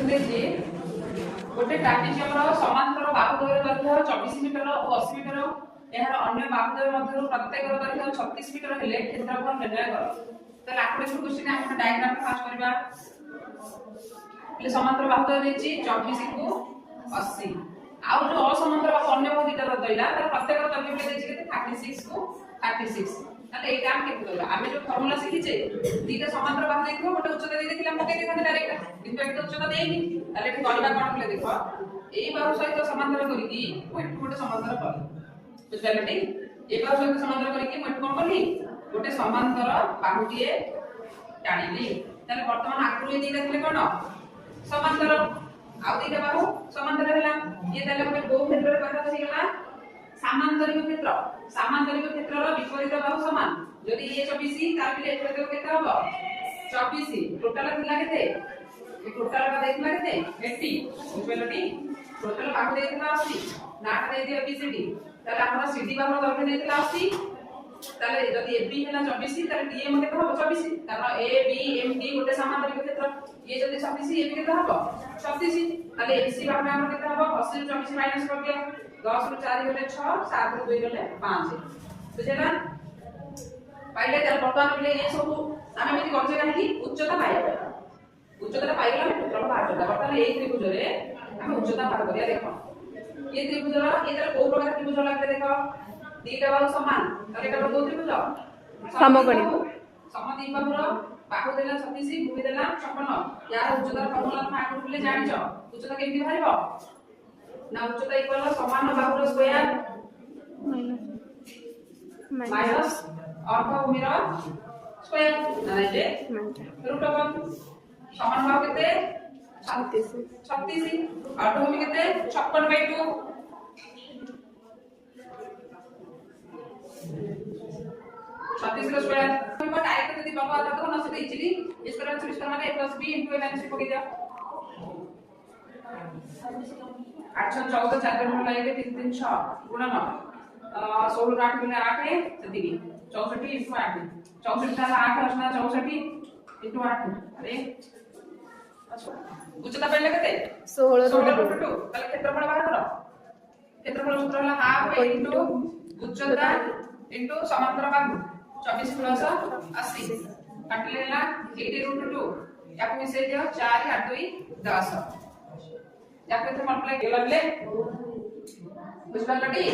देखिए गोटे ट्रापेजियम समांतर बाहुद्वय दैर्घ्य 24 मीटर और 80 मीटर यार अन्य बाहुद्वय मध्य प्रत्येक दैर्घ्य 36 मीटर हेले क्षेत्रफल निर्णय कर। तो लास्ट क्वेश्चन हम डायग्राम फास्ट करबा समांतर बाहुद्वय देछि 24 को 80 आउ जो असमांतर बाहु अन्य बाहु दुटा दैला तर प्रत्येक दैर्घ्य देछि केते 36 को 36 তাহলে এই কাম কেমন করব আমি যে ফর্মুলা শিখিছে দুইটা সমান্তর বাহু দেখো গোটে উচ্চতা দিয়ে দেখিলাম পকাই দেখাতে ডাইরেক্ট কিন্তু এটা উচ্চতা দেইনি তাহলে এটা গণনা কোন বলে দেখো এই বাহু সহিত সমান্তর করিকি গোটে সমান্তর করি বুঝলাটি এই বাহু সহিত সমান্তর করিকি মই কোন করলি গোটে সমান্তর বাহুটিয়ে টানিলি তাহলে বর্তমান আকৃতি দিয়ে দেখলে কোন সমান্তর আউ দুইটা বাহু সমান্তর হলা এই তাহলে গোটে বহু ক্ষেত্রের কথা হইগলা सामांतरिक क्षेत्रर विपरीत बाहु समान यदि ये 24 तार बिले एके केते हबो 24 टोटल थिला केते ए टोटल का देखला केते 80 बुझबेलटी टोटल बाहु देथिला 80 नाट दे दियो बीसीडी ताले हमरा सीडी बाहु दरके देथिला 80 ताले यदि एबी हैला 24 ताले डीए मते हबो 24 कारण ए बी एम डी गोटे सामांतरिक क्षेत्र ये यदि 26 एबी केते हबो 36 ताले एबीसी बाहु हमरा केते हबो 80 24 माइनस कर दियो 10 रु 4 गले 6 7 रु 2 गले 5 बुझेला पाइले तर बर्तमान बिले ये सब आमे मिति करजे काहे उच्चता पाइबा उच्चता पाइगला क्षेत्रफल बाहर करदा बर्तमान ए त्रिभुज रे आमे उच्चता बाहर करिया देखो ये त्रिभुज रो ये तर को प्रकार त्रिभुज लागते देखो दीटा बाहु समान ताले का दो त्रिभुज समकोणी समद्विबाहु रो बाहु देला 36 भूमि देला 56 यार उच्चता फॉर्मूला हम आगु बिले जानिछो उच्चता केमि बाहरिबो ना उच्चता इक्वल समान बाहुर स्क्वायर माइनस अर्ध भूमिर स्क्वायर नाइले रूट ओवर समान बाहु केते 36 अर्ध भूमि केते 56/2 36 रो स्क्वायर हम डायरेक्ट यदि बाबा आता तो ना से इजीली इस तरह से माने a + b * a - c पकि दिया 814 4 नंबर लाइके 336 गुणन 16 8 गुणे 8 है सेतिकी 64 * 8 64 ताला 8 असना 64 * 8 अरे अच्छा उच्चता पहिले केते 16 * 2 ताले क्षेत्रफल बाहर करो क्षेत्रफल सूत्र होला हाफ इनटू उच्चता इनटू समांतर बाहु 24 + 80 काटलेला 80 √2 याको मिसे दियो 4 8 2 10 याको तो मल्टीप्लाई केला ले बुझ पालटी।